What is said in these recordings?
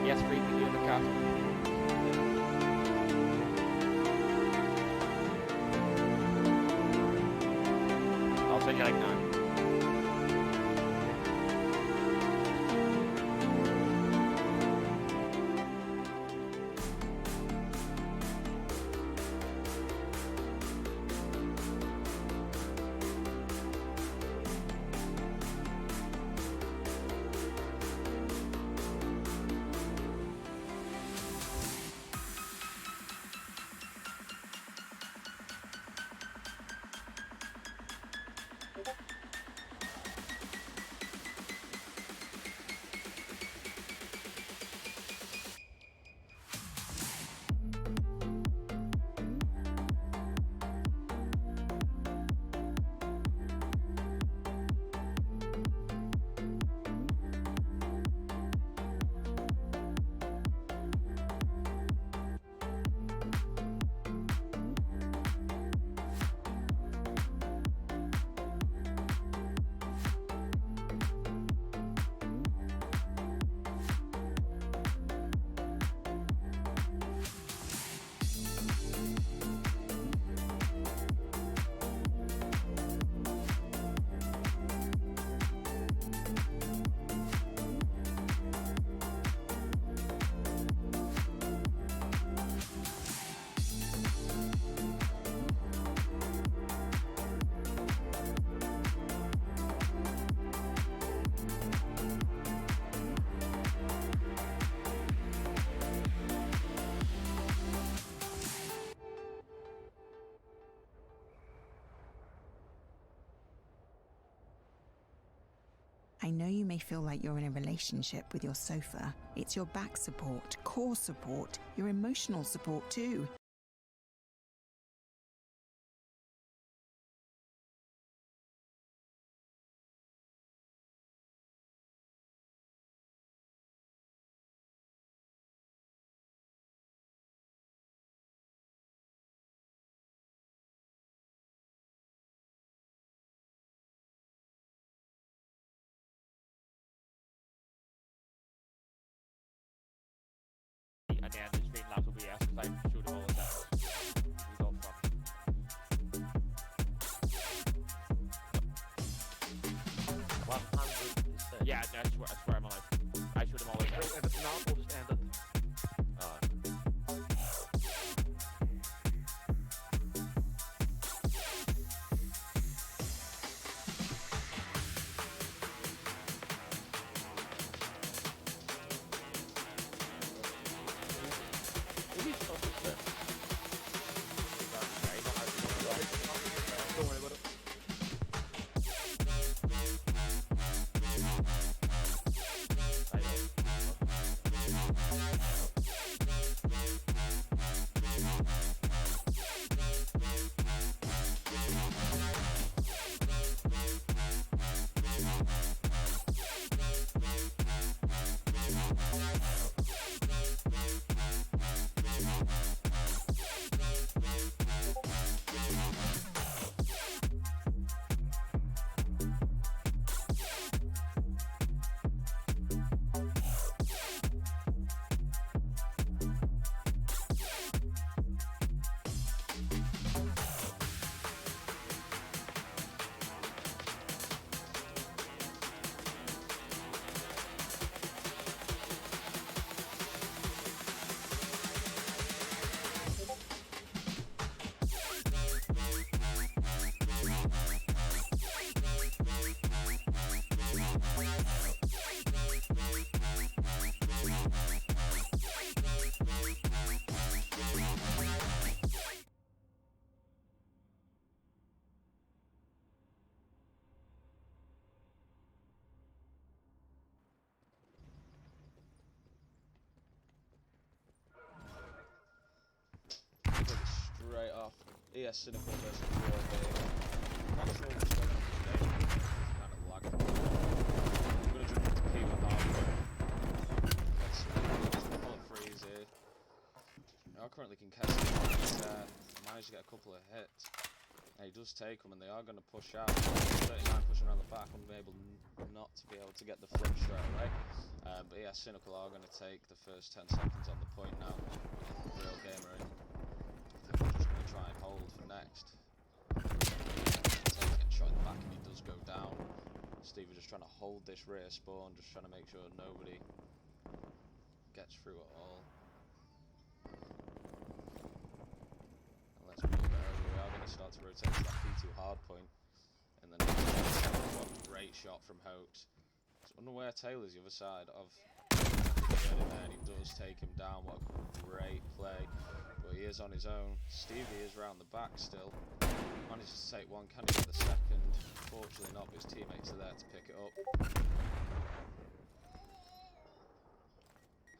Yes, free to in the castle. I'll take it like now. I know you may feel like you're in a relationship with your sofa. It's your back support, core support, your emotional support too. And then the Streamlabs will be yes, because I shoot them all the time. We go from. Yeah, I swear on my life. I shoot them all the time. If it's not, we'll just end it. Don't worry about it. Straight off. Yeah, Cynical versus War. Not sure what's going on today. Kind of lagged. I'm gonna jump into P1 halfway. Let's pull a freeze here. They are currently contesting. He's managed to get a couple of hits. And he does take them, and they are going to push out. 39 pushing around the back, unable not to be able to get the flip straight away. But yeah. AS Cynical are going to take the first 10 seconds on the point now. Real gamer in. I think we're just going to try and hold for next. Taylor's getting shot in the back and he does go down. Stevie just trying to hold this rear spawn, just trying to make sure nobody gets through at all. And let's move there. We are going to start to rotate to that P2 hard point. And then one great shot from Hoax. Just unaware Taylor's the other side of there, and he does take him down. What a great play. But he is on his own. Stevie is round the back still. Manages to take one. Can he get the second? Fortunately not, but his teammates are there to pick it up.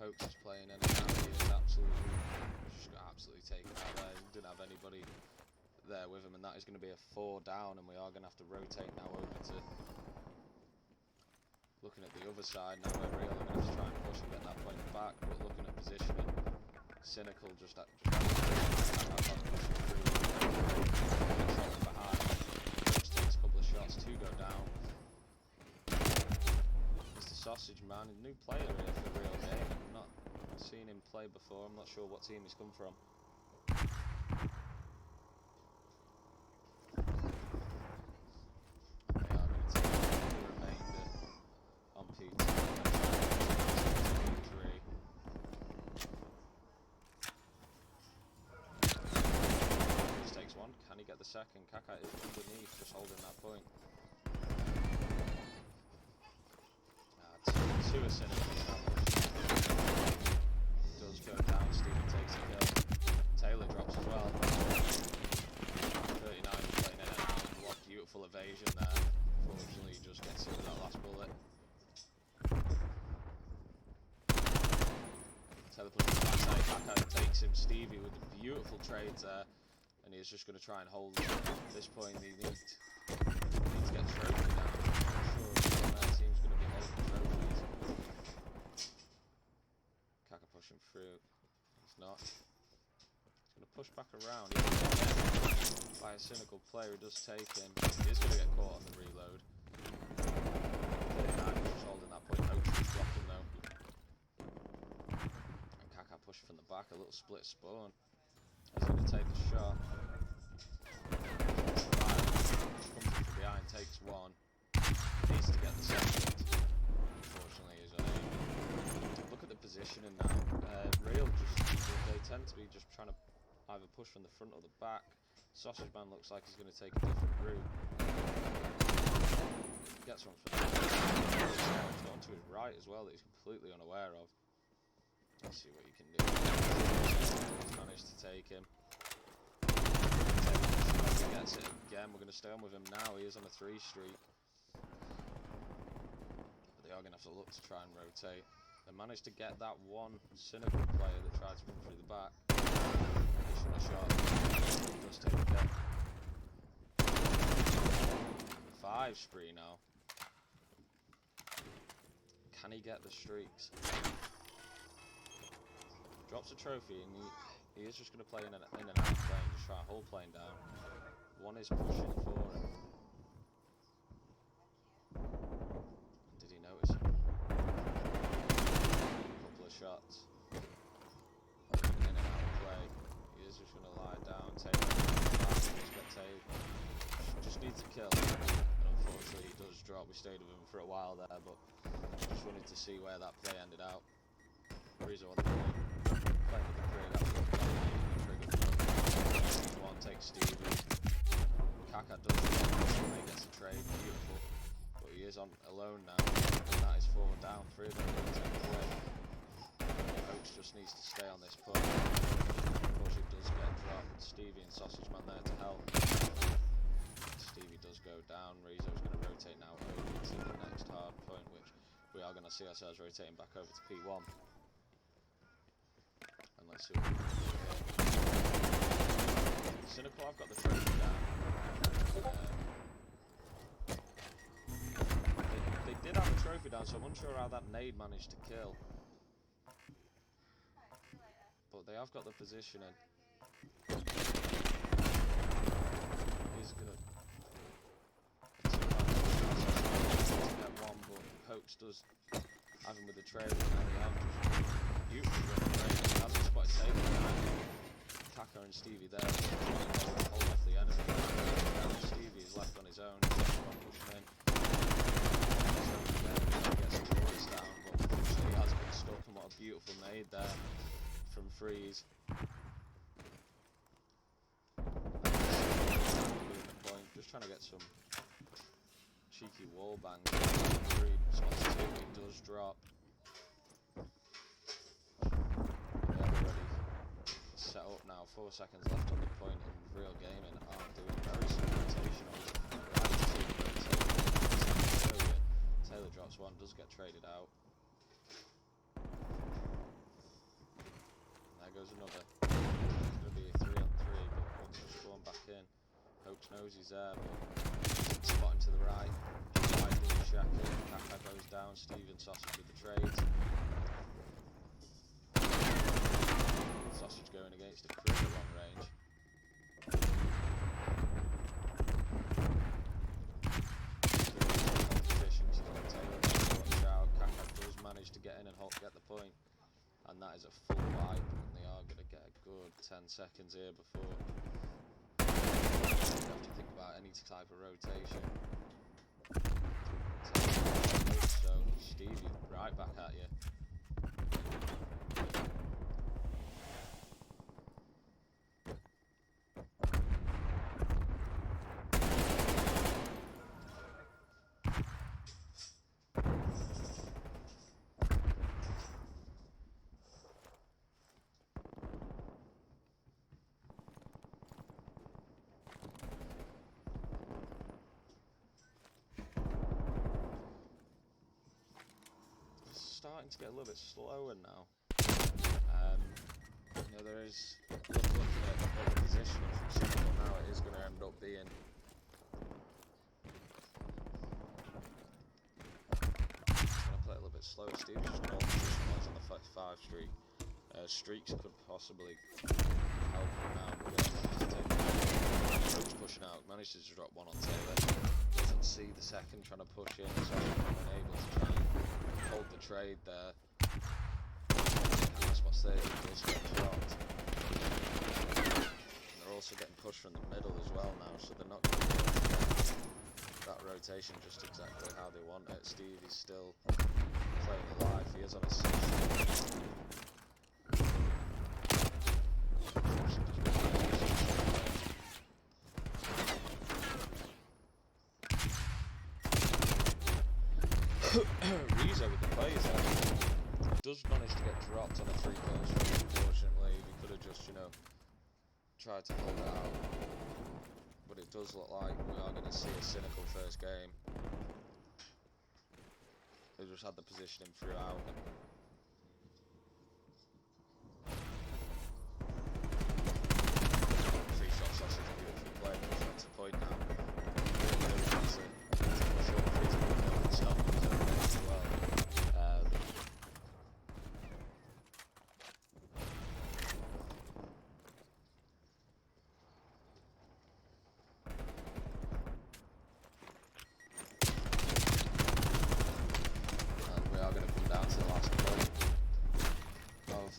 Hoax is playing in and out. He is just got absolutely taken out there. He didn't have anybody there with him, and that is going to be a 4 down, and we are going to have to rotate now over to looking at the other side. Now we're really going to have to try and push and get that point back, but looking at positioning, Synical just pushing through, behind, just takes a couple of shots to go down. Mr. Sausage Man, a new player here for the real game. I've not seen him play before. I'm not sure what team he's come from. Can he get the second? Kaka is underneath, just holding that point. Two Cynical established. Does go down, Stephen takes a kill. Taylor drops as well. 39 playing in and out. What beautiful evasion there. Fortunately, he just gets it with that last bullet. Taylor puts the backside, Kaka takes him. Stevie with the beautiful trades there. And he's just going to try and hold this point. He needs to get trophy now. I'm not sure their team's going to be holding trophies. Kaka pushing through. He's not. He's going to push back around. He's by a Cynical player who does take him. He is going to get caught on the reload. 39 just holding that point. Hoax is blocking though. And Kaka push from the back. A little split spawn. He's going to take the shot. Comes from behind, takes one. Needs to get the second. Unfortunately, he's unable. Look at the positioning now. Real they tend to be just trying to either push from the front or the back. Sausage Man looks like he's going to take a different route. Gets one for the he's got to his right as well that he's completely unaware of. Let's see what he can do. He's managed to take him. He gets it again. We're going to stay on with him now. He is on a 3 streak. But they are going to have to look to try and rotate. They managed to get that one Cynical player that tried to run through the back. Additional shot. He does take the kill. 5 spree now. Can he get the streaks? Drops a trophy and he is just going to play in and out playing, just try a whole plane down. One is pushing for him. Did he notice him? A couple of shots. In and out of play. He is just going to lie down, take it. Just needs a kill. And unfortunately he does drop. We stayed with him for a while there, but just wanted to see where that play ended out. Rizzo on the point. Playing with the trigger, absolutely one takes Stevie. Kaka does it, he gets a trade, beautiful. But he is on alone now, and that is 4 down, 3 of them are going to take away. Hoax just needs to stay on this push. Unfortunately does get dropped. Stevie and Sausage Man there to help. Stevie does go down. Rizzo's going to rotate now over to the next hard point, which we are going to see ourselves rotating back over to P1. Let's see what we can do here. Cynical, I've got the trophy down. They did have the trophy down, so I'm unsure how that nade managed to kill. But they have got the positioning. He's gonna get one, but Hoax does having with the trade and early on, just beautiful run of trade. He hasn't spotted Taylor behind him. Kaka and Stevie there, hold off the enemy. Stevie is left on his own, pushing in. So he gets his voice down, but unfortunately he has been stuck, and what a beautiful nade there from Freeze. Just trying to get some cheeky wall bangs. 3 spots 2, it does drop. Yeah, we're ready. Set up now. 4 seconds left on the point, and Real Gaming are doing very slow rotation on Taylor drops one, does get traded out. And there goes another. It's going to be a 3-on-3, but wants to spawn back in. Coach knows he's there, but spotting to the right. Right being Shaka. Kaka goes down. Steven Sausage with the trade. Sausage going against a Krig at long range. Competition. She's got Taylor. Watch out. Kaka does manage to get in and get the point. And that is a full wipe. And they are going to get a good 10 seconds here before. You have to think about any type of rotation. So Stevie right back at you. Starting to get a little bit slower now. You know, there is looking at the positioning from Synical now. It is going to end up being going to play a little bit slow. Steve's just going to hold position wise on the 5 streak. Streaks could possibly help him now. Coach pushing out, manages to drop one on Taylor. Doesn't see the second trying to push in, so unable to try and hold the trade there. That's what's there, does get dropped. And they're also getting pushed from the middle as well now, so they're not going to be able to get that rotation just exactly how they want it. Stevie's still playing it live, he is on his 6th. Riza with the plays does manage to get dropped on a 3-kill streak, unfortunately. We could have just, you know, tried to hold it out. But it does look like we are going to see a Synical first game. They just had the positioning throughout. Free shot Sausage, beautiful play, push on to point now.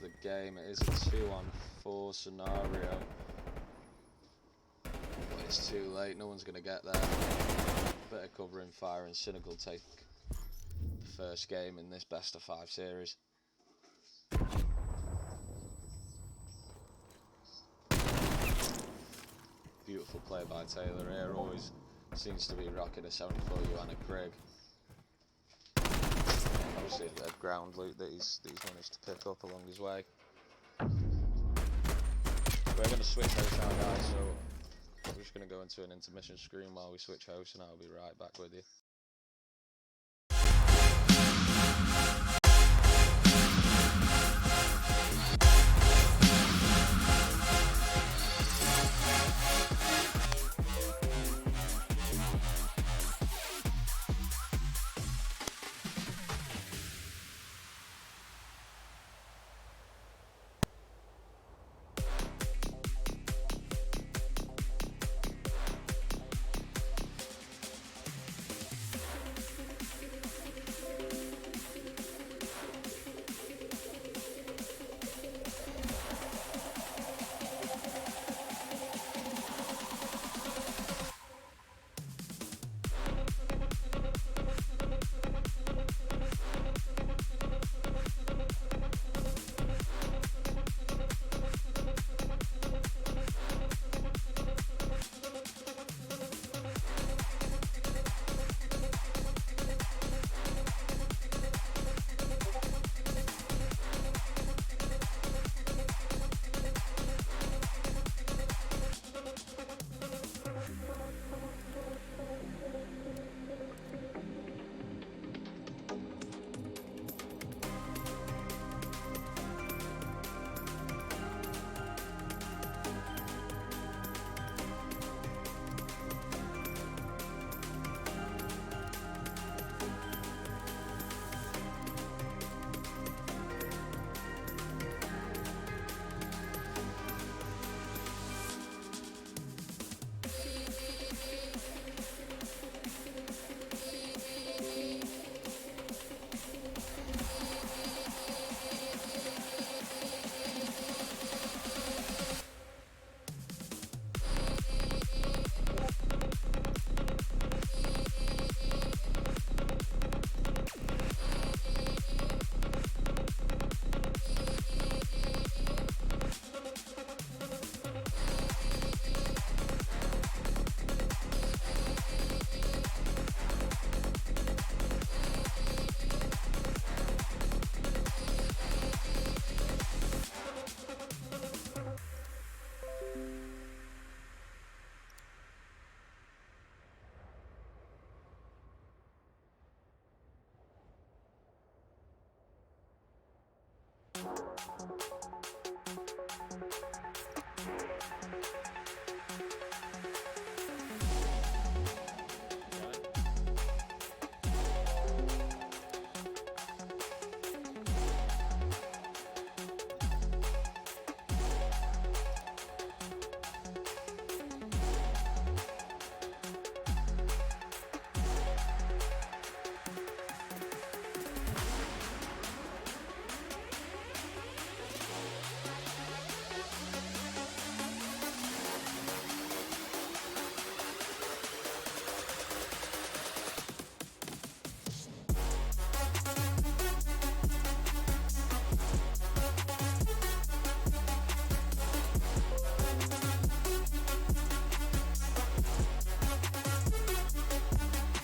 The game. It is a 2-on-4 scenario, but it's too late, no one's going to get there. Bit of covering fire, and Synical take the first game in this best of 5 series. Beautiful play by Taylor here, always seems to be rocking a 74 Joanna Krig. Obviously a bit of ground loot that he's managed to pick up along his way. We're going to switch hosts now, guys, so we're just going to go into an intermission screen while we switch hosts, and I'll be right back with you.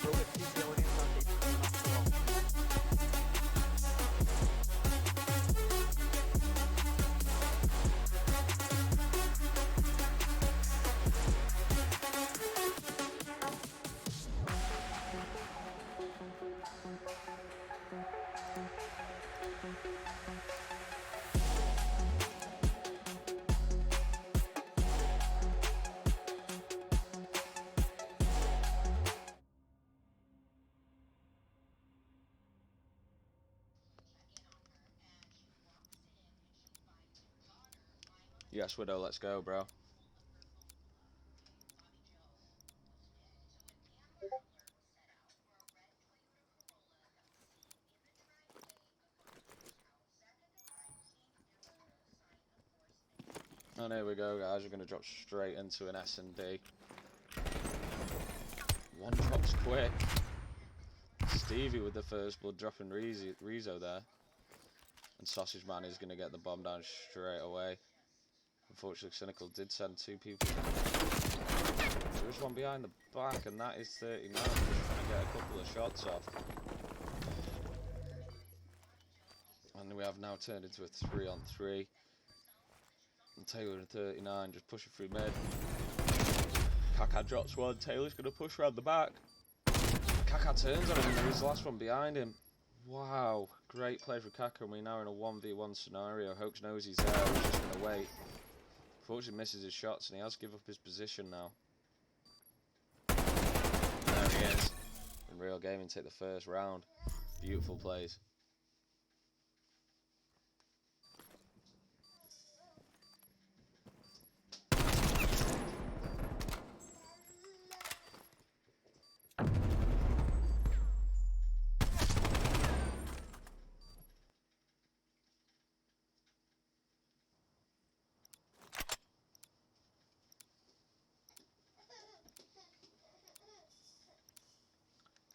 Bro, if he's yelling in front of me, not so well. Yes, Widow, let's go, bro. And here we go, guys. We're going to drop straight into an S&D. One drops quick. Stevie with the first blood dropping Rezo there. And Sausage Man is going to get the bomb down straight away. Unfortunately, Cynical did send two people down. There is one behind the back, and that is 39. Just trying to get a couple of shots off. And we have now turned into a 3-on-3. And Taylor and 39 just pushing through mid. Kaka drops one. Taylor's going to push around the back. Kaka turns on him, and there's the last one behind him. Wow, great play for Kaka, and we're now in a 1v1 scenario. Hoax knows he's there, he's just going to wait. Unfortunately misses his shots, and he has to give up his position now. There he is. In real gaming, take the first round. Beautiful plays.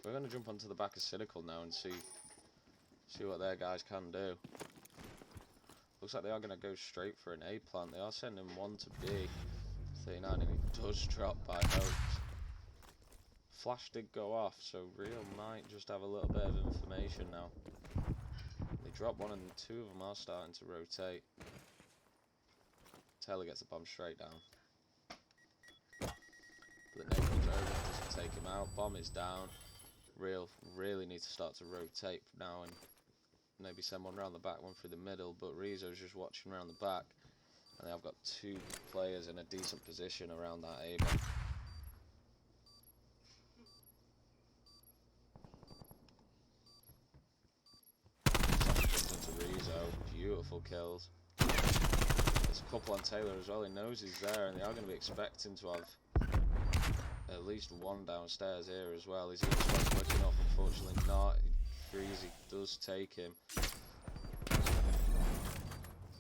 We're going to jump onto the back of Synical now and see what their guys can do. Looks like they are going to go straight for an A plant. They are sending one to B. 39, and he does drop by Hoax. Flash did go off, so Real might just have a little bit of information now. They drop one, and two of them are starting to rotate. Taylor gets the bomb straight down. But the nade comes over, doesn't take him out. Bomb is down. Real really need to start to rotate now and maybe send one around the back, one through the middle. But Rezo's just watching around the back, and they have got two players in a decent position around that A bomb. Into Rezo, beautiful kills. There's a couple on Taylor as well. He knows he's there, and they are going to be expecting to have at least one downstairs here as well. Is he quick enough? Unfortunately not. Freezy does take him.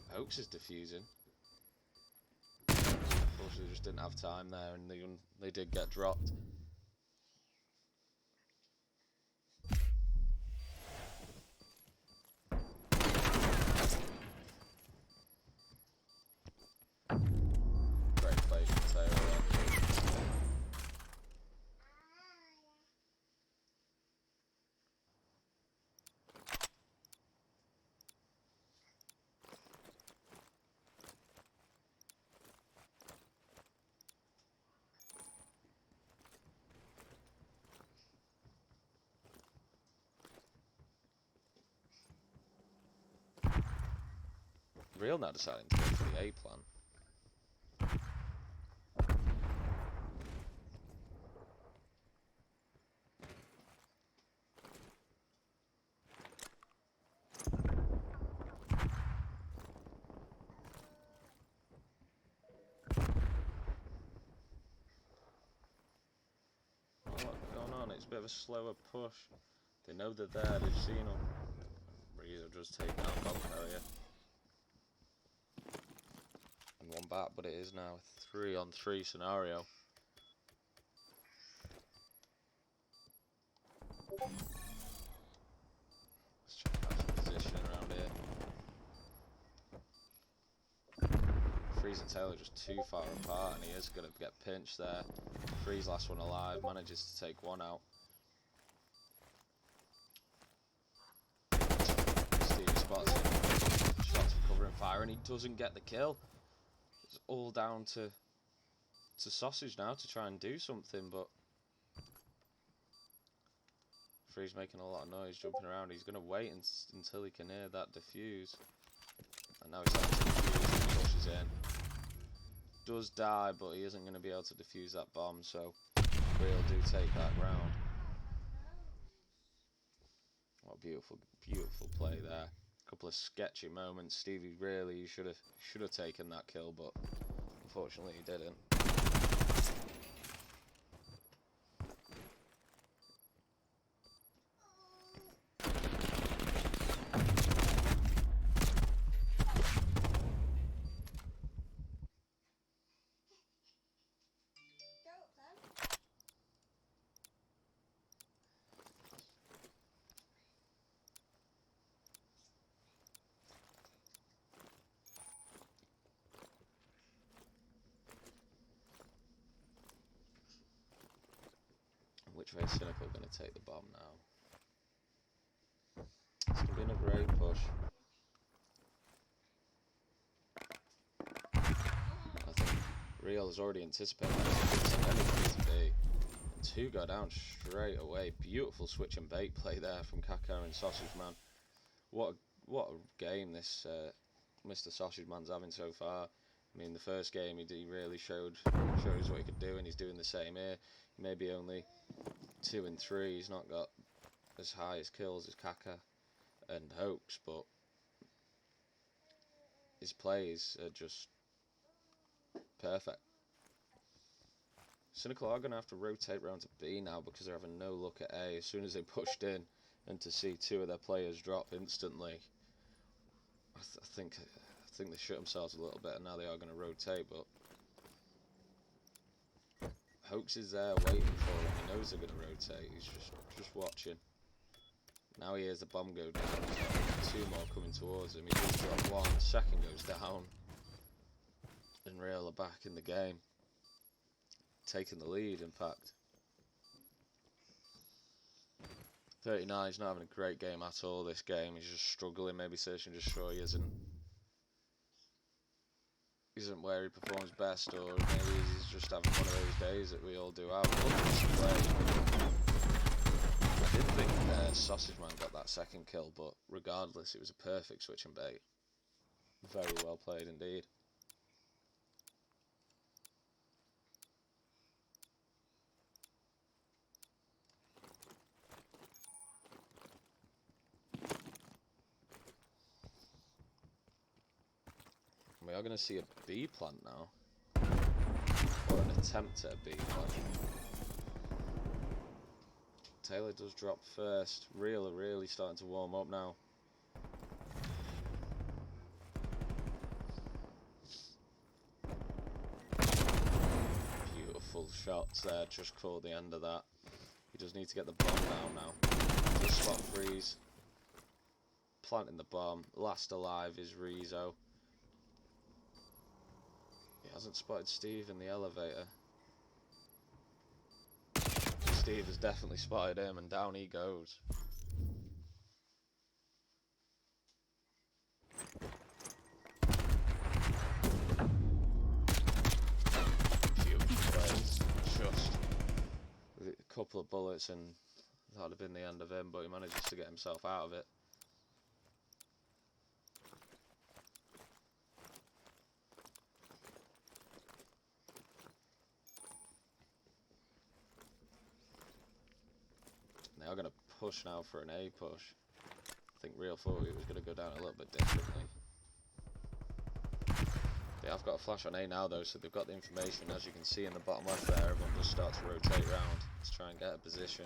Hoax is defusing. Unfortunately just didn't have time there, and they did get dropped. Great play from Taylor. Real now deciding to go for the A plan. What's going on? It's a bit of a slower push. They know they're there, they've seen them. Real just take down bomb carrier. And one back, but it is now a 3-on-3 scenario. Let's check out the position around here. Freeze and Taylor just too far apart, and he is going to get pinched there. Freeze, last one alive, manages to take one out. Stevie spots him. Shots for cover and fire, and he doesn't get the kill. It's all down to Sausage now to try and do something, but Freeze making a lot of noise, jumping around. He's going to wait until he can hear that defuse. And now he's starting to defuse and pushes in. Does die, but he isn't going to be able to defuse that bomb, so Real do take that round. What a beautiful, beautiful play there. A couple of sketchy moments. Stevie really should have taken that kill, but unfortunately he didn't. Which way is Synical going to take the bomb now? It's going to be another A push. I think Real has already anticipated that. It's anything to be. And two go down straight away. Beautiful switch and bait play there from Kaka and Sausage Man. What a game this Mr. Sausage Man's having so far. I mean, the first game he really shows what he could do, and he's doing the same here. Maybe only 2 and 3. He's not got as high as kills as Kaka and Hoax, but his plays are just perfect. Synical are going to have to rotate round to B now because they're having no look at A. As soon as they pushed in, and to see 2 of their players drop instantly, I think they shut themselves a little bit, and now they are going to rotate. But Hoax is there waiting for him. He knows they're going to rotate. He's just watching. Now he hears the bomb go down. So 2 more coming towards him. He does drop 1. Second goes down. And Real are back in the game. Taking the lead, in fact. 39 is not having a great game at all this game. He's just struggling. Maybe Search and Destroy isn't where he performs best, or maybe he's just having one of those days that we all do out. Look at this play. I did think Sausage Man got that second kill, but regardless, it was a perfect switch and bait. Very well played indeed. We are going to see a B plant now, or an attempt at a B plant. Taylor does drop first. Real are really starting to warm up now. Beautiful shots there, just caught the end of that. He does need to get the bomb down now. Just spot Freeze. Planting the bomb. Last alive is Rizzo. He hasn't spotted Steve in the elevator. Steve has definitely spotted him, and down he goes. Beautiful plays. Just with a couple of bullets, and that would have been the end of him, but he manages to get himself out of it. push now for an A push. I think Real thought it was going to go down a little bit differently. They have got a flash on A now though, so they've got the information. As you can see in the bottom left there, everyone just starts to rotate round to try and get a position.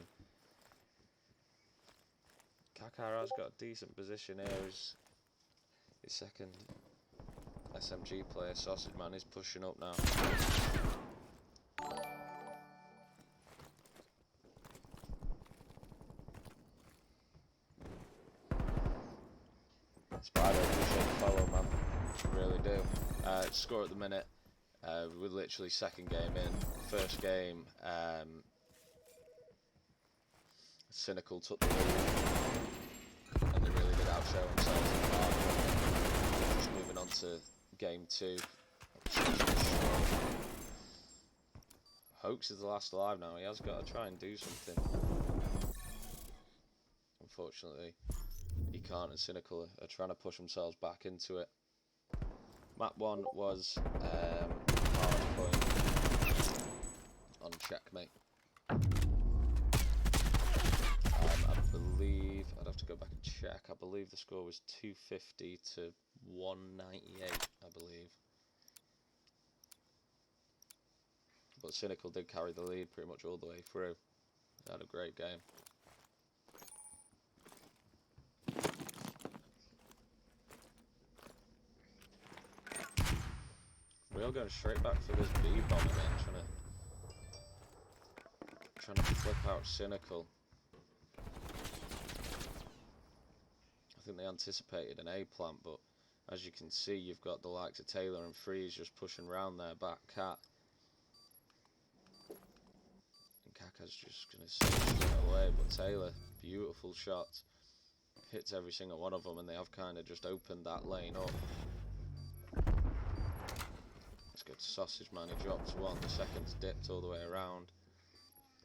Kakara's got a decent position here. His second SMG player, Sausage Man, is pushing up now. Spider, appreciate the follow, man. Really do. Score at the minute. We're literally second game in. First game, Synical took the lead, and they really did outshow themselves in the market. Just moving on to game 2. Hoax is the last alive now. He has got to try and do something. Unfortunately, he can't, and Synical are trying to push themselves back into it. Map 1 was hard point on checkmate. I believe, I'd have to go back and check, I believe the score was 250 to 198, I believe. But Synical did carry the lead pretty much all the way through. They had a great game. Real going straight back for this B bomb again, trying to flip out Synical. I think they anticipated an A plant, but as you can see, you've got the likes of Taylor and Freeze just pushing round their back cat. And Kaka's just going to straight away, but Taylor, beautiful shot, hits every single one of them, and they have kind of just opened that lane up. Let's go to Sausage Man, he drops one, the second's dipped all the way around.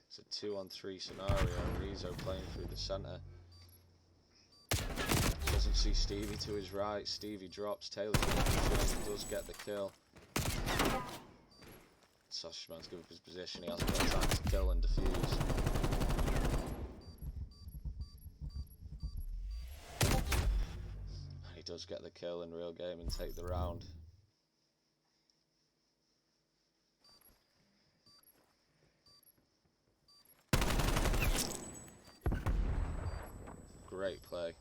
It's a 2-on-3 scenario, Rizzo playing through the centre. Doesn't see Stevie to his right, Stevie drops, Taylor does get the kill. Sausage Man's given up his position, he hasn't got time to kill and defuse. And he does get the kill in Real Game and take the round. Great play.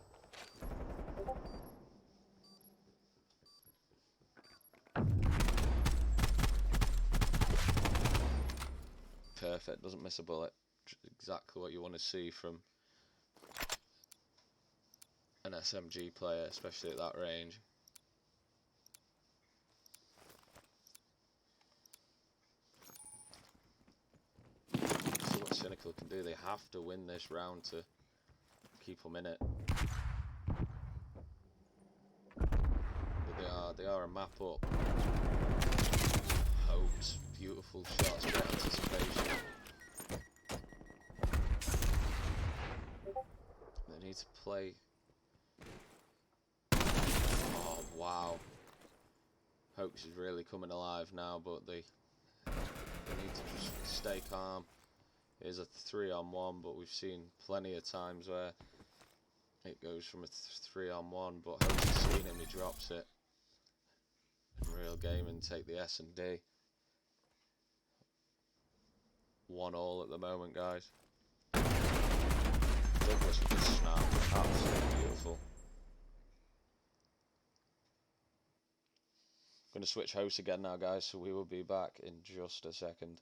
Perfect, doesn't miss a bullet. Exactly what you want to see from an SMG player, especially at that range. See what Synical can do. They have to win this round to keep them in it. But they are a map up. Hoax, beautiful shots, great anticipation. They need to play. Oh wow. Hoax is really coming alive now, but they need to just stay calm. It is a 3-on-1, but we've seen plenty of times where it goes from a 3-on-1, but Hoax has seen him, he drops it. Real Game and take the S&D. 1-1 at the moment, guys. Douglas with the snap, absolutely beautiful. Going to switch hosts again now, guys, so we will be back in just a second.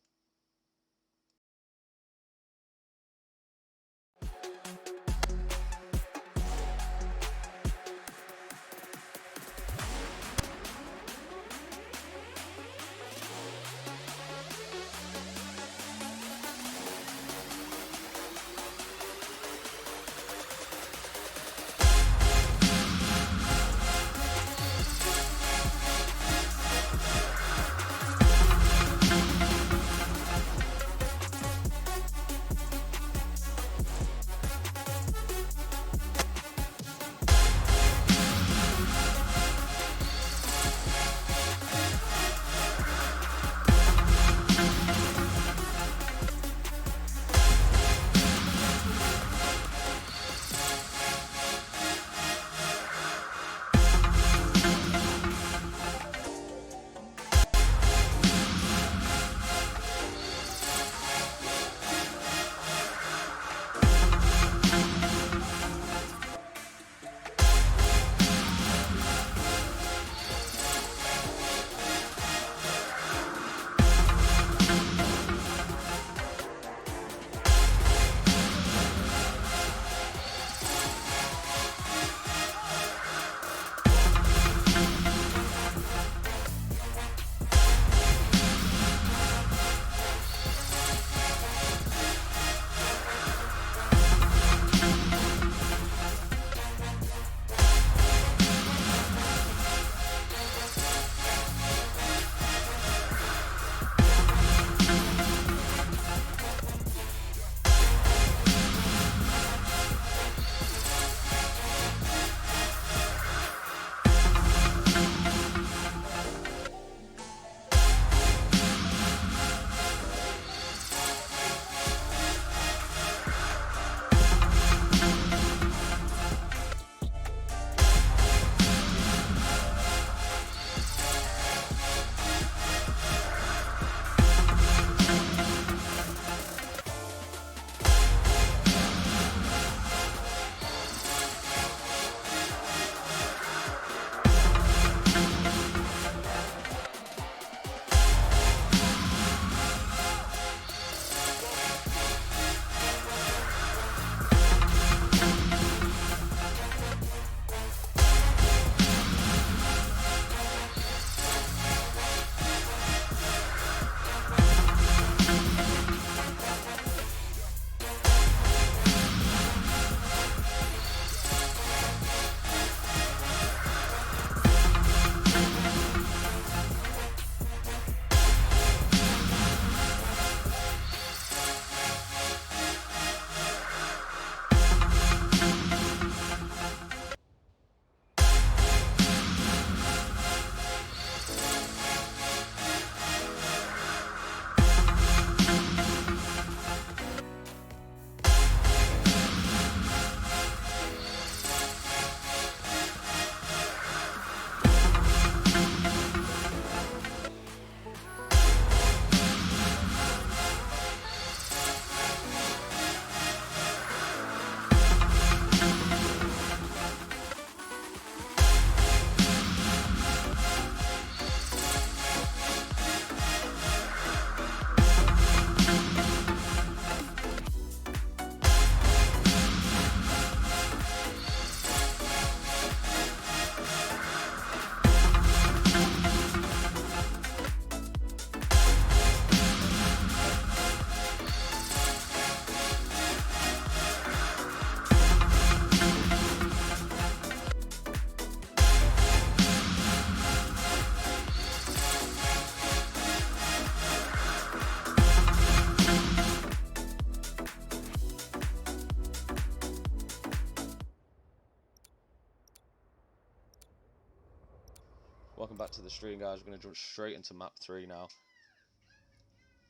Welcome back to the stream, guys. We're going to jump straight into map 3 now,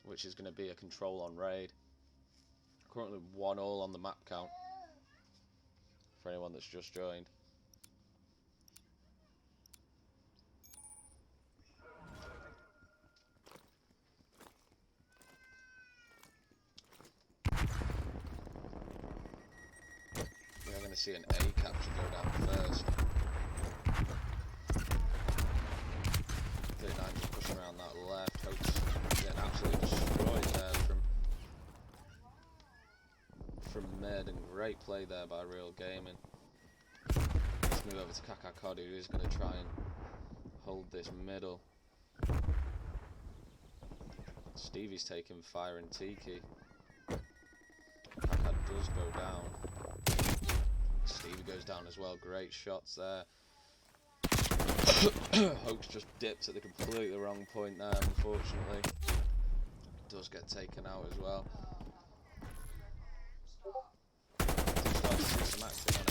which is going to be a control on raid. Currently 1-1 on the map count for anyone that's just joined. We are going to see an A capture go down first. 39 just pushing around that left. Hope's getting absolutely destroyed there from mid, and great play there by Real Gaming. Let's move over to Kakakod, who is going to try and hold this middle. Stevie's taking fire and Tiki. Kakad does go down. Stevie goes down as well. Great shots there. Hope's just dipped at the completely wrong point there, unfortunately. Does get taken out as well. Do start to see some action on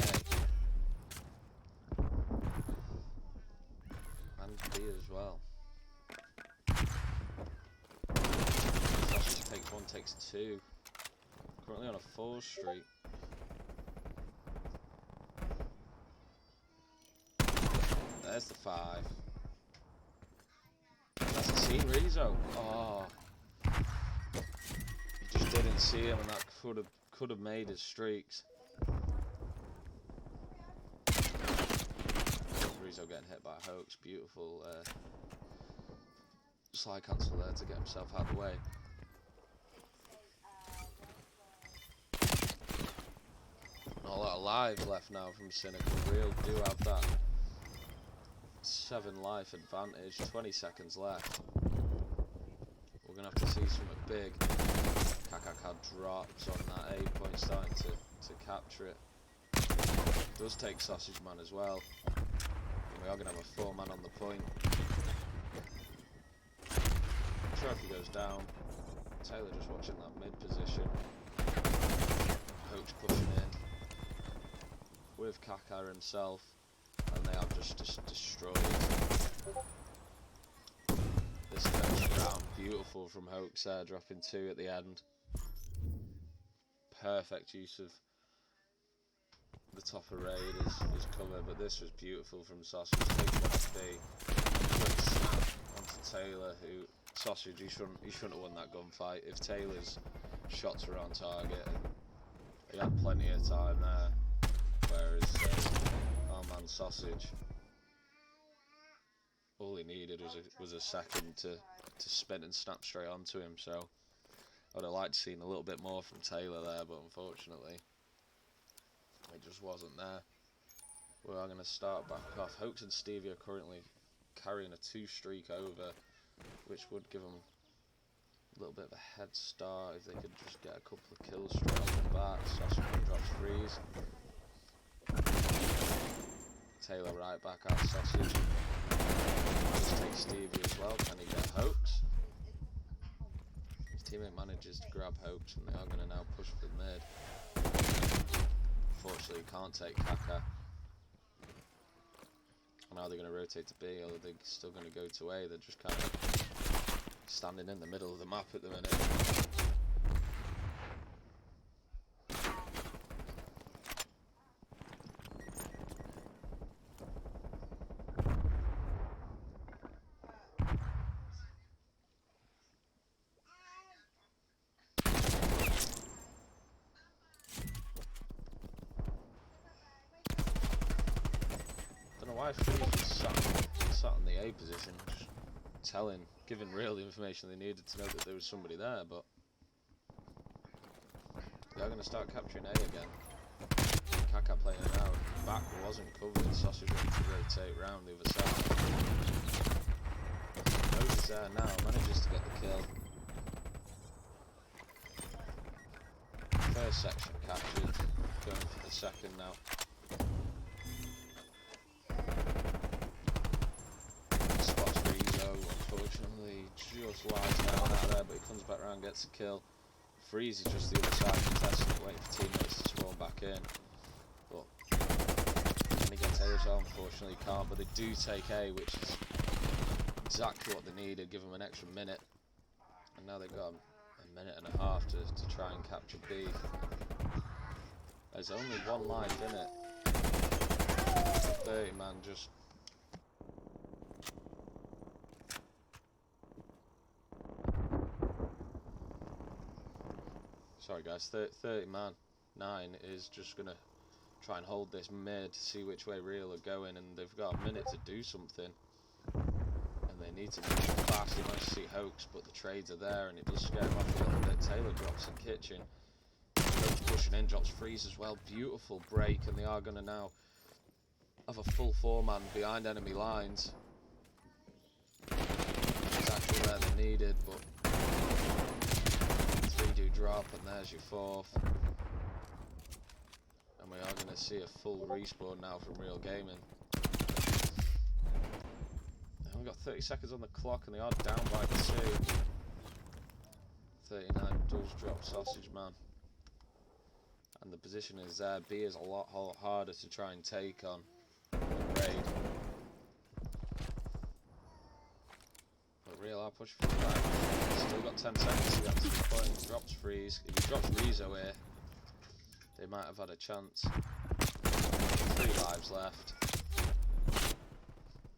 A. And B as well. Sausage takes 1, takes 2. Currently on a 4 streak. There's the 5. That's the scene Rizzo. Oh, you just didn't see him, and that could have made his streaks. Rizzo getting hit by Hoax. Beautiful slide cancel there to get himself out of the way. Not a lot of lives left now from Synical. Real do have that 7 life advantage. 20 seconds left. We're gonna have to see something big. Kakakad drops on that A point, starting to capture it. Does take Sausage Man as well. And we are gonna have a 4-man on the point. Trophy goes down. Taylor just watching that mid position. Hoach pushing in with Kaka himself. And they have just destroyed this first round. Beautiful from Hoax there, dropping 2 at the end. Perfect use of the top of raid as cover, but this was beautiful from Sausage. Taking off the quick snap onto Taylor, who Sausage, he shouldn't have won that gunfight if Taylor's shots were on target, and he had plenty of time there, whereas our man Sausage, all he needed was a second to spin and snap straight onto him. So I would have liked to seen a little bit more from Taylor there, but unfortunately it just wasn't there. We are going to start back off. Hoax and Stevie are currently carrying a 2 streak over, which would give them a little bit of a head start if they could just get a couple of kills straight off the bat. Sausage drops Freeze. Taylor right back at Sausage. Just take Stevie as well. Can he get Hoax? His teammate manages to grab Hoax, and they are going to now push for the mid. Unfortunately, can't take Kaka. Now they're going to rotate to B, or they're still going to go to A. They're just kind of standing in the middle of the map at the minute. Why Freeze was sat in the A position, just giving Real the information they needed to know that there was somebody there, but they're going to start capturing A again. Kaka playing it out. Back wasn't covered. Sausage ready to rotate round the other side. Notice there now, manages to get the kill. First section captured, going for the second now. Unfortunately, just lies down out of there, but he comes back around, gets a kill. Freeze is just the other side contesting it, waiting for teammates to spawn back in. But can he get Taylor as well? Unfortunately, he can't. But they do take A, which is exactly what they needed, give them an extra minute. And now they've got a minute and a half to try and capture B. There's only one life in it. The 30 man just... Sorry guys, 30 man 9 is just going to try and hold this mid, see which way Real are going, and they've got a minute to do something. And they need to move fast. They managed to see Hoax, but the trades are there, and it does scare him off a little bit. Taylor drops in kitchen. Hoax pushing in, drops freeze as well. Beautiful break, and they are going to now have a full 4-man behind enemy lines. Exactly where they needed, but 3 do drop, and there's your 4th. And we are going to see a full respawn now from Real Gaming. And we've got 30 seconds on the clock, and they are down by 2. 39 does drop Sausage Man. And the position is there. B is a lot harder to try and take on raid. But Real are pushing for the back. Still got 10 seconds to get to the point. Drops freeze. If he drops Rezo here, they might have had a chance. 3 lives left.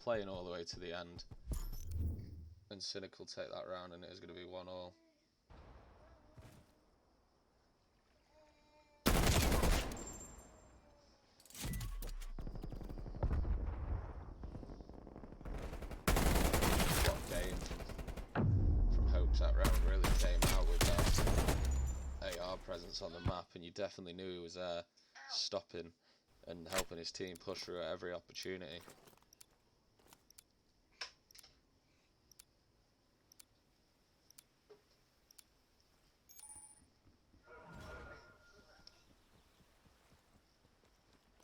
Playing all the way to the end. And Cynical take that round, and it is going to be 1-1. That round really came out with that AR presence on the map, and you definitely knew he was there, stopping and helping his team push through at every opportunity.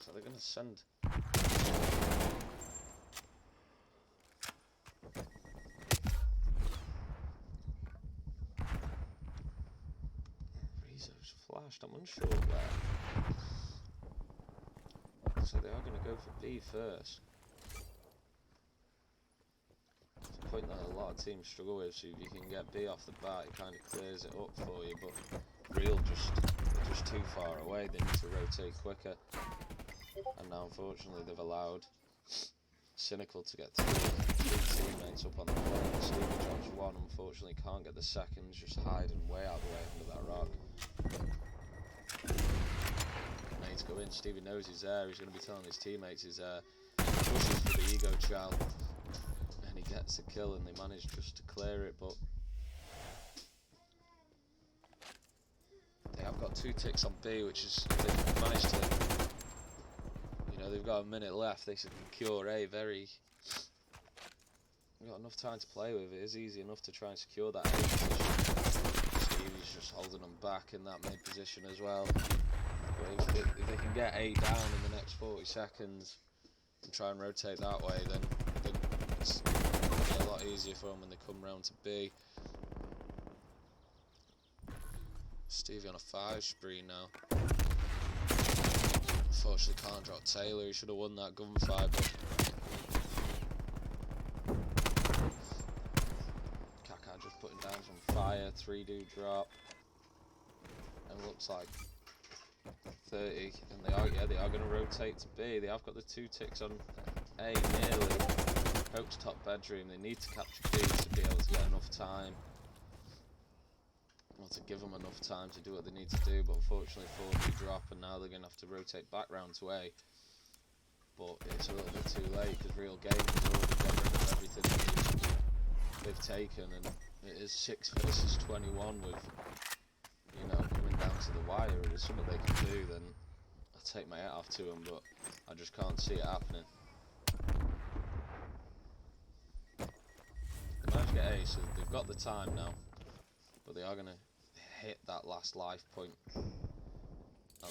So they're going to send... Flashed, I'm unsure where. So they are going to go for B first. It's a point that a lot of teams struggle with, so if you can get B off the bat, it kind of clears it up for you, but Real just too far away, they need to rotate quicker. And now unfortunately they've allowed Synical to get 3 teammates up on the point. Stevie drops 1, unfortunately can't get the seconds, just hiding way out the way under that rock. Needs to go in. Stevie knows he's there. He's going to be telling his teammates he's there. Pushes for the ego chow, and he gets the kill, and they manage just to clear it. But they have got 2 ticks on B, which is they've managed to. You know, they've got a minute left. They can secure A very. We've got enough time to play with. It is easy enough to try and secure that A position. Stevie's just holding them back in that mid position as well. But if they can get A down in the next 40 seconds and try and rotate that way, then it's a lot easier for them when they come round to B. Stevie on a 5 spree now. Unfortunately can't drop Taylor, he should have won that gunfight, but Kaka just putting down some fire, 3 do drop. And looks like 30, and they are going to rotate to B. They have got the 2 ticks on A nearly. Hope's top bedroom. They need to capture B to be able to get enough time, or to give them enough time to do what they need to do. But unfortunately, 4 do drop, and now they're going to have to rotate back round to A. But it's a little bit too late because Real Gaming has already got rid of everything they've taken, and it is 6 versus 21 with, you know, coming down to the wire. If there's something they can do, then I'll take my hat off to them, but I just can't see it happening. They managed to get A, so they've got the time now, but they are going to hit that last life point, and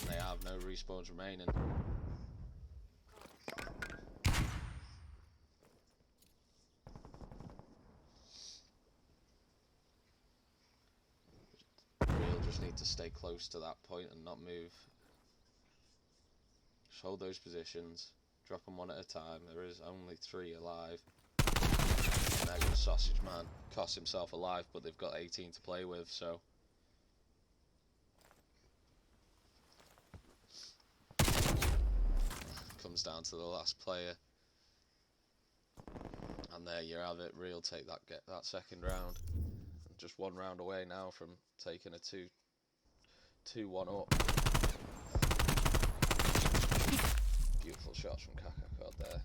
they have no respawns remaining. Need to stay close to that point and not move. Just hold those positions, drop them 1 at a time. There is only 3 alive, and they're going sausage man costs himself a life, but they've got 18 to play with, so comes down to the last player. And there you have it. Real take that, get that second round. Just one round away now from taking a 2-1 up. Beautiful shots from Kakakod there.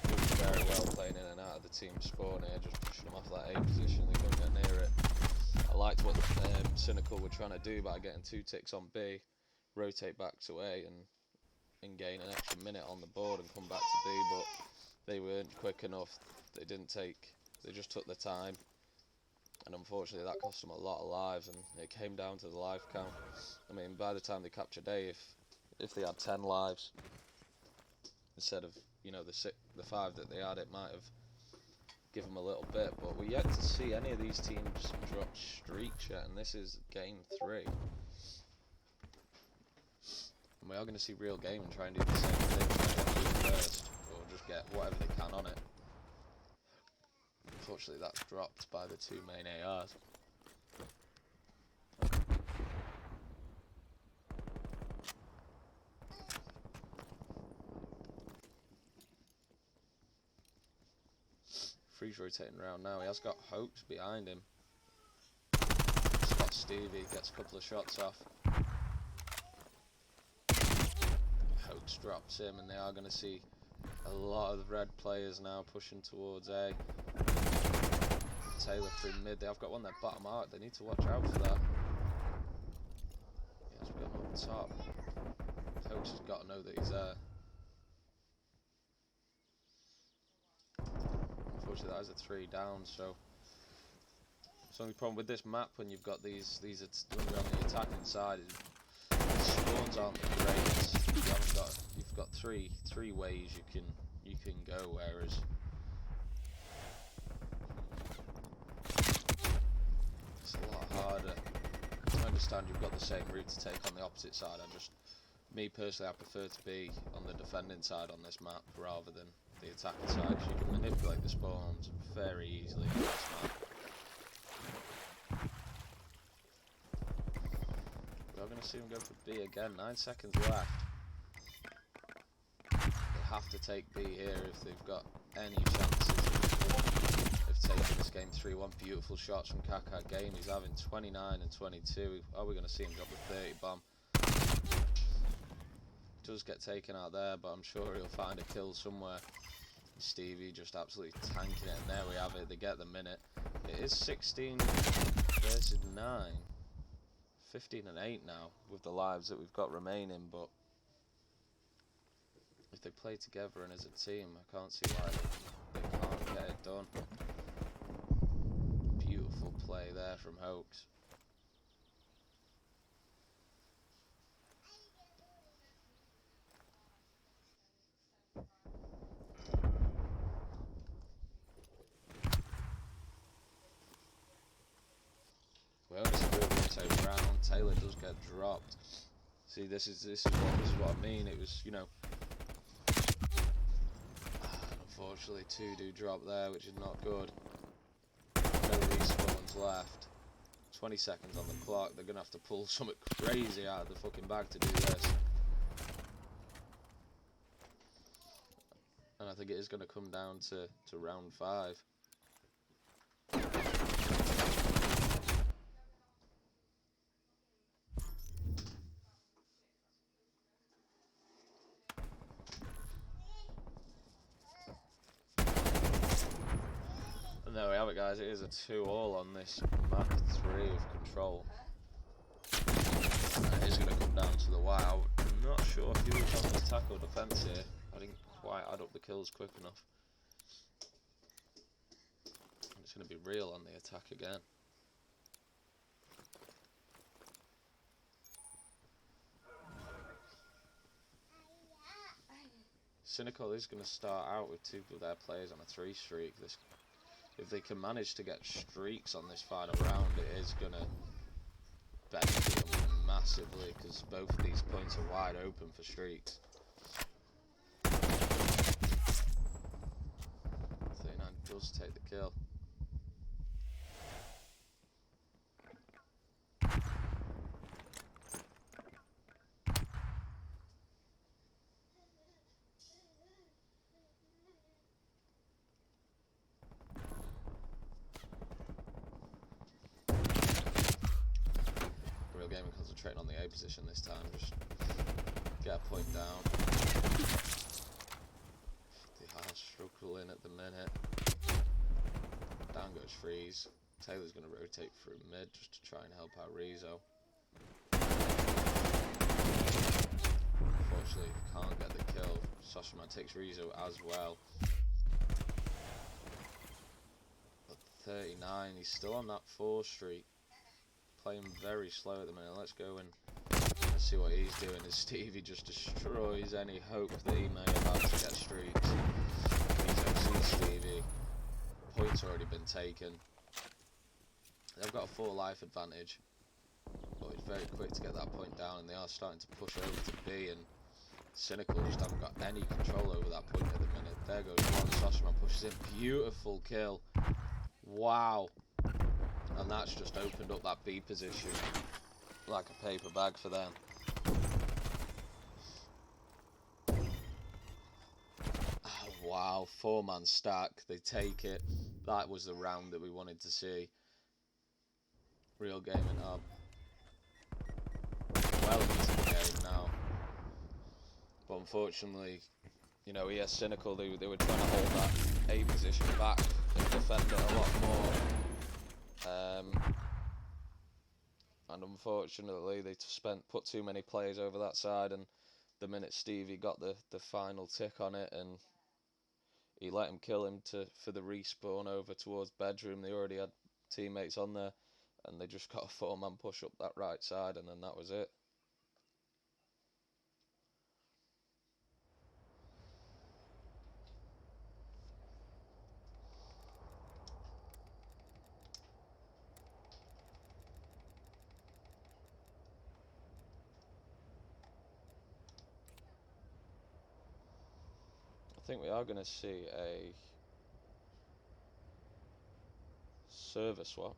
Doing very well playing in and out of the team spawn here, just pushing them off that A position. They couldn't get near it. I liked what Synical were trying to do by getting 2 ticks on B, rotate back to A and gain an extra minute on the board and come back to B, but they weren't quick enough. They just took the time, and unfortunately that cost them a lot of lives, and it came down to the life count. I mean, by the time they captured A, if they had 10 lives instead of, you know, the 5 that they had, it might have given them a little bit. But we're yet to see any of these teams drop streaks yet, and this is game 3. And we are going to see real game and try and do the same thing, get first, or just get whatever they can on it. Unfortunately, that's dropped by the 2 main ARs. Freeze rotating around now. He has got Hoax behind him. Spots Stevie, gets a couple of shots off. Hoax drops him, and they are going to see a lot of red players now pushing towards A. Taylor through mid. They have got one there bottom arc. They need to watch out for that. He has got him up top. Hoax has got to know that he's there. Unfortunately, that is a 3 down. So the only problem with this map when you've got when you're on the attacking side is the spawns aren't the greatest. You've got three ways you can go, whereas it's a lot harder. I understand you've got the same route to take on the opposite side. Me personally, I prefer to be on the defending side on this map rather than the attacking side, because you can manipulate the spawns very easily on this map. We're going to see them go for B again. 9 seconds left. They have to take B here if they've got any chances of taking this game 3-1. Beautiful shots from Kaka Game. He's having 29 and 22. Are we going to see him drop the 30 bomb? Does get taken out there, but I'm sure he'll find a kill somewhere. Stevie just absolutely tanking it, and there we have it. They get the minute. It is 16 versus 9. 15 and 8 now with the lives that we've got remaining, but if they play together and as a team, I can't see why they can't get it done. Beautiful play there from Hoax. We only see real rotate round. Taylor does get dropped. See, this is what I mean. It was, you know, unfortunately 2 do drop there, which is not good. No respawns left. 20 seconds on the clock. They're gonna have to pull something crazy out of the fucking bag to do this. And I think it is gonna come down to round 5. And there we have it, guys. It is a 2-all on this map 3 of Control. And it is going to come down to the wire. I'm not sure if he was on the attack or defence here. I didn't quite add up the kills quick enough. And it's going to be real on the attack again. Synical is going to start out with 2 of their players on a 3 streak. If they can manage to get streaks on this final round, it is going to benefit them massively, because both of these points are wide open for streaks. cynicals take the kill. Real Gaming concentrating on the A position this time, just get a point down. They are struggling at the minute. Down goes Freeze. Taylor's going to rotate through mid just to try and help out Rizzo. Unfortunately, can't get the kill. Soshaman takes Rizzo as well. But 39, he's still on that 4 streak. Playing very slow at the minute. Let's go and let's see what he's doing as Stevie just destroys any hope that he may have had to get streaks. Rizzo sees Stevie. Point's already been taken. They've got a 4 life advantage, but it's very quick to get that point down, and they are starting to push over to B, and Synical just haven't got any control over that point at the minute. There goes one, Soshaman pushes in, beautiful kill, wow, and that's just opened up that B position like a paper bag for them. Oh, wow, 4-man stack, they take it. That was the round that we wanted to see. Real Gaming are well into the game now, but unfortunately, you know, ES Synical, they were trying to hold that A position back and defend it a lot more, and unfortunately they put too many players over that side, and the minute Stevie got the final tick on it, and he let him kill him for the respawn over towards bedroom. They already had teammates on there, and they just got a 4-man push up that right side, and then that was it. I think we are going to see a server swap.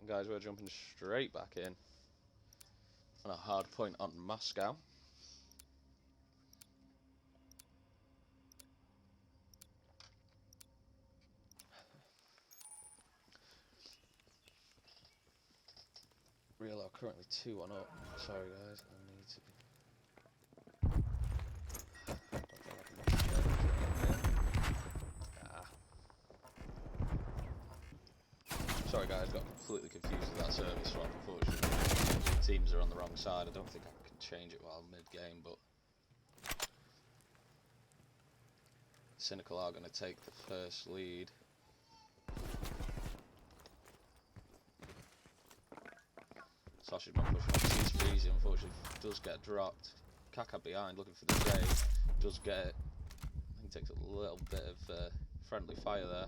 Guys, we're jumping straight back in on a hard point on Moscow. Real are currently 2-1 up. Sorry guys, I need to be... Sorry guys, got completely confused with that service swap. Unfortunately, teams are on the wrong side. I don't think I can change it while mid-game, but Synical are going to take the first lead. Sausage Man pushing on, sees Freezy, unfortunately does get dropped. Kaka behind, looking for the save, does get it. I think takes a little bit of friendly fire there.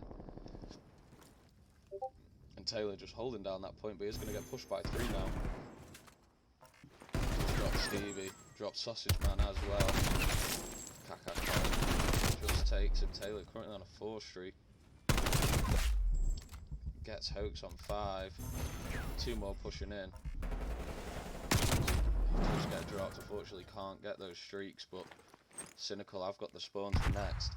And Taylor just holding down that point, but he's going to get pushed by 3 now. Drops Stevie, drops Sausage Man as well. Kaka just takes him. Taylor currently on a 4 streak. Gets Hoax on 5. 2 more pushing in. Just get dropped. Unfortunately can't get those streaks, but Synical have got the spawns for next.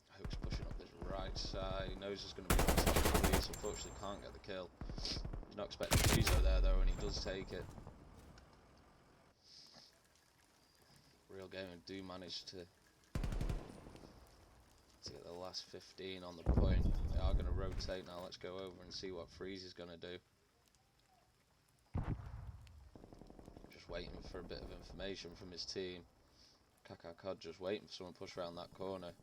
Hoax pushing up this right side. He knows he's going to be on top of the police. Unfortunately can't get the kill. He's not expecting Frizo there though, and he does take it. Real Gaming do manage to get the last 15 on the point. They are going to rotate now. Let's go over and see what Freeze is going to do. Just waiting for a bit of information from his team. Kakakod just waiting for someone to push around that corner.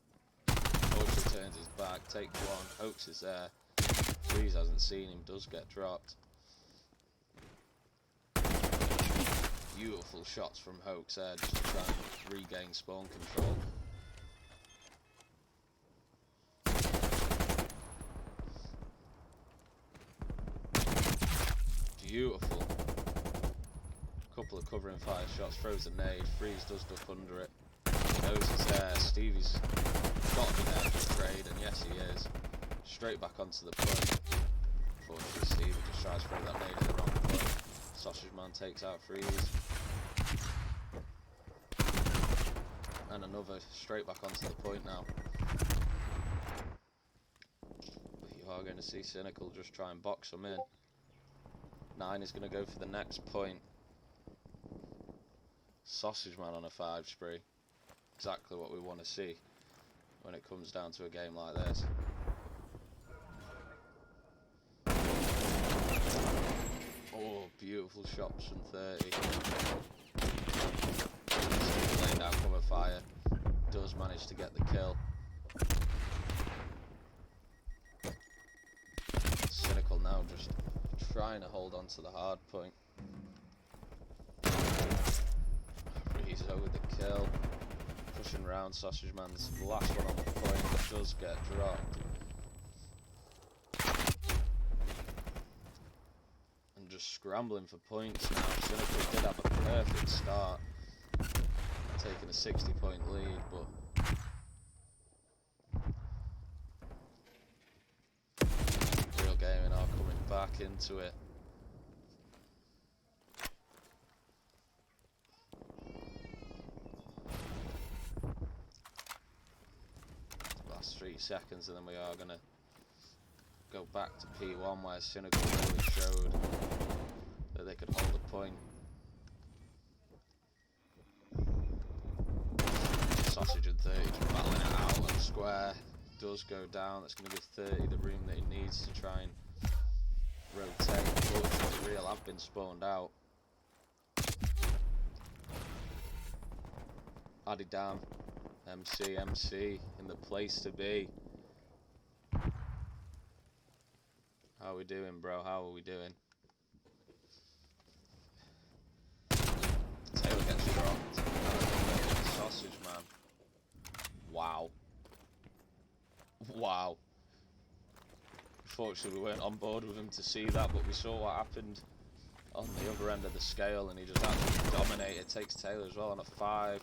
Hoax turns his back, takes one. Hoax is there. Freeze hasn't seen him, does get dropped. Beautiful shots from Hoax there, just to try and regain spawn control. Beautiful. Couple of covering fire shots, throws a nade. Freeze does duck under it. Knows it's there. Stevie's got to be there for the trade, and yes he is. Straight back onto the point. Unfortunately Stevie just tries to throw that nade at the wrong point. Sausage Man takes out Freeze. And another straight back onto the point now. But you are going to see Synical just try and box them in. 9 is going to go for the next point. Sausage Man on a 5 spree. Exactly what we want to see when it comes down to a game like this. Oh, beautiful shots from 30. Laying down cover fire. Does manage to get the kill. Synical now just trying to hold on to the hard point. Rizzo with the kill. Pushing round Sausage Man's last one on the point. Does get dropped. And just scrambling for points now. Synical did have a perfect start. Taking a 60-point lead, but Real Gaming are coming back into it. Last 3 seconds, and then we are going to go back to P1 where Synical really showed that they could hold a point. Sausage and 30 just battling it out on square. Does go down. That's going to give 30 the room that he needs to try and rotate. Unfortunately, Real have been spawned out. Adidam, MC in the place to be. How are we doing, bro? How are we doing? Taylor gets dropped. Wow. Wow. Unfortunately, we weren't on board with him to see that, but we saw what happened on the other end of the scale, and he just absolutely dominated. Takes Taylor as well on a 5.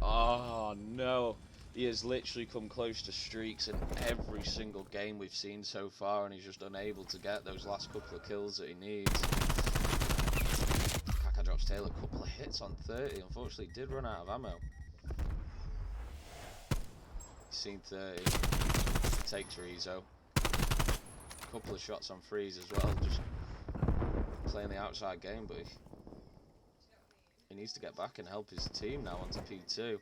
Oh, no. He has literally come close to streaks in every single game we've seen so far, and he's just unable to get those last couple of kills that he needs. Kaka drops Taylor a couple of hits on 30. Unfortunately, he did run out of ammo. He's seen 30. He takes Rizzo. A couple of shots on Freeze as well, just playing the outside game, but he needs to get back and help his team now onto P2.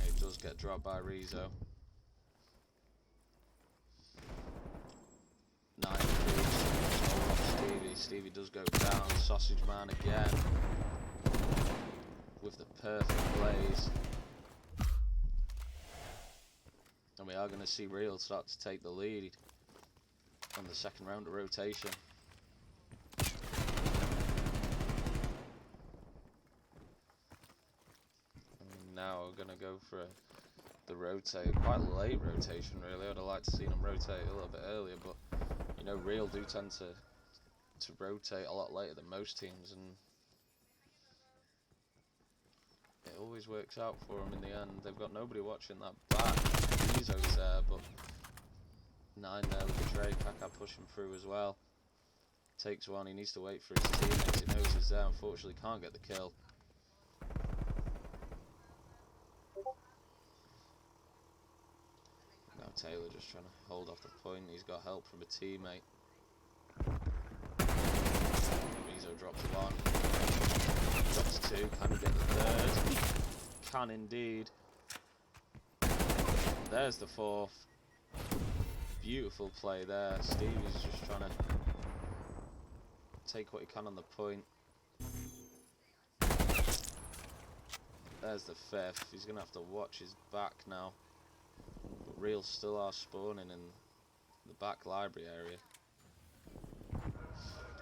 He does get dropped by Rizzo. 9 Stevie. Stevie does go down. Sausage Man again with the perfect blaze. And we are going to see Real start to take the lead on the second round of rotation. And now we're going to go for the rotate, quite late rotation really. I'd have liked to see them rotate a little bit earlier, but you know, Real do tend to rotate a lot later than most teams, and it always works out for them in the end. They've got nobody watching that back. Rizzo's there, but 9 there with the Dre. Kaka pushing through as well. Takes one, he needs to wait for his teammates. He knows he's there, unfortunately can't get the kill. Now Taylor just trying to hold off the point. He's got help from a teammate. Rizzo drops 1. Drops 2. Can he get the 3rd? Can indeed. There's the 4th. Beautiful play there. Stevie's just trying to take what he can on the point. There's the 5th. He's going to have to watch his back now. But Real still are spawning in the back library area.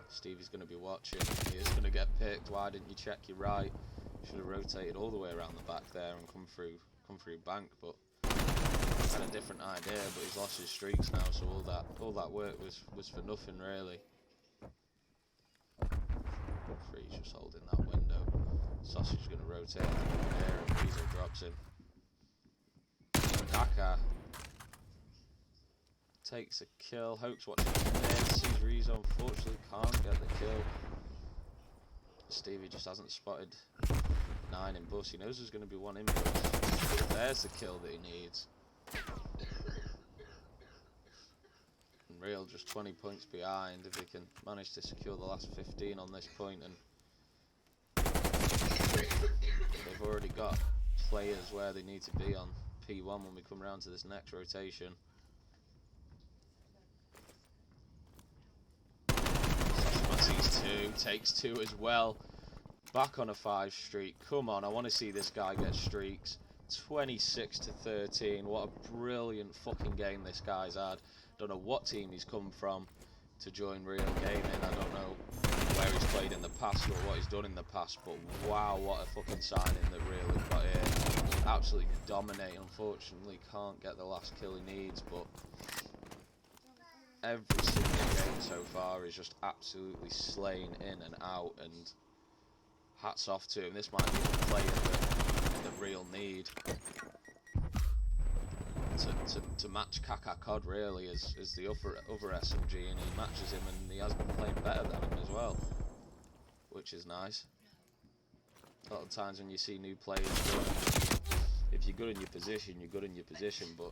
Stevie's going to be watching. He is going to get picked. Why didn't you check your right? Should have rotated all the way around the back there and come through bank, but had a different idea. But he's lost his streaks now, so all that work was for nothing really. Freeze just holding that window. Sausage is going to rotate there, and Rizzo drops him. Kaka takes a kill. Hope's watching mid. Sees Rizzo, unfortunately can't get the kill. Stevie just hasn't spotted 9 in bus. He knows there's going to be one in bus. There's the kill that he needs. And Real just 20 points behind. If he can manage to secure the last 15 on this point, and they've already got players where they need to be on P1 when we come around to this next rotation. Sees 2, takes 2 as well. Back on a 5 streak. Come on, I want to see this guy get streaks. 26 to 13. What a brilliant fucking game this guy's had. Don't know what team he's come from to join Real Gaming. I don't know where he's played in the past or what he's done in the past, but wow, what a fucking signing that Real has got here. Absolutely dominating. Unfortunately can't get the last kill he needs, but every single game so far is just absolutely slain in and out, and hats off to him. This might be the player that Real need to match Kaka Cod really as the other SMG, and he matches him, and he has been playing better than him as well, which is nice. A lot of times when you see new players, if you're good in your position, you're good in your position, but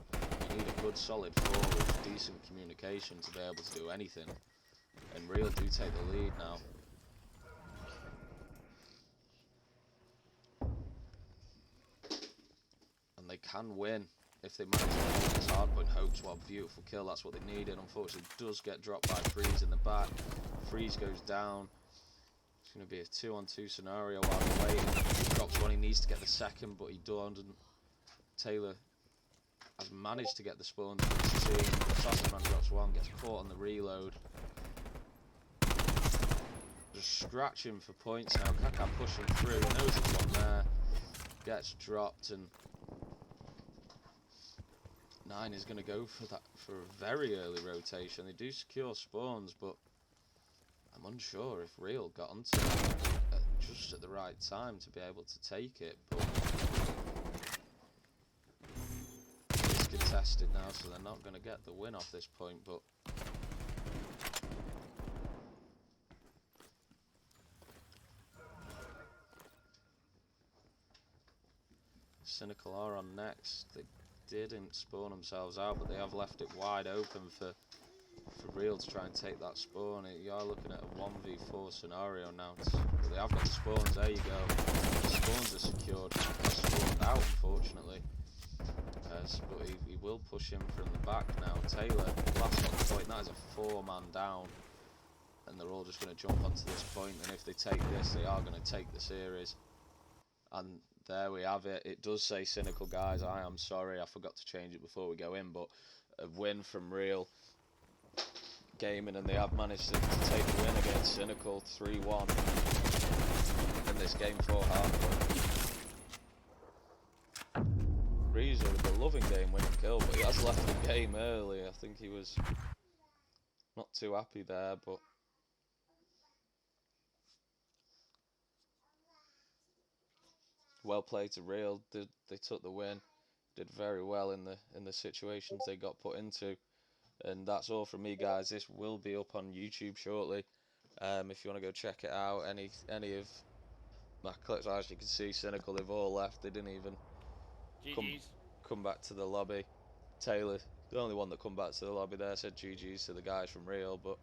you need a good solid forward with decent communication to be able to do anything, and Real do take the lead now. And they can win if they manage to hold this hard point. Hopes, what a beautiful kill, that's what they needed. Unfortunately does get dropped by Freeze in the back. Freeze goes down. It's going to be a 2-on-2 scenario while he's waiting. He drops 1, he needs to get the second, but he doesn't. Taylor has managed to get the spawn to his team. Sausage Man drops 1, gets caught on the reload. Just scratching for points now. Kaka pushing through, he knows there's one there. gets dropped, and 9 is going to go for that for a very early rotation. They do secure spawns, but I'm unsure if Real got onto it just at the right time to be able to take it. But it's contested now, so they're not going to get the win off this point. But Synical are on next. They didn't spawn themselves out, but they have left it wide open for Real to try and take that spawn. You are looking at a 1v4 scenario now. But they have got the spawns. There you go. The spawns are secured. They're spawned out, unfortunately. But he will push him from the back now. Taylor, last on the point. That is a 4-man down. And they're all just going to jump onto this point. And if they take this, they are going to take the series. And there we have it. It does say Synical, guys. I am sorry. I forgot to change it before we go in. But a win from Real Gaming, and they have managed to take the win against Synical 3-1 in this game 4 half. Reza with a loving game winning kill, but he has left the game early. I think he was not too happy there, but well played to Real. They took the win, did very well in the situations they got put into. And that's all from me, guys. This will be up on YouTube shortly. If you want to go check it out, any of my clips, as you can see, Synical, they've all left. They didn't even GG's. come back to the lobby. Taylor, the only one that come back to the lobby there, said GG's to the guys from Real, but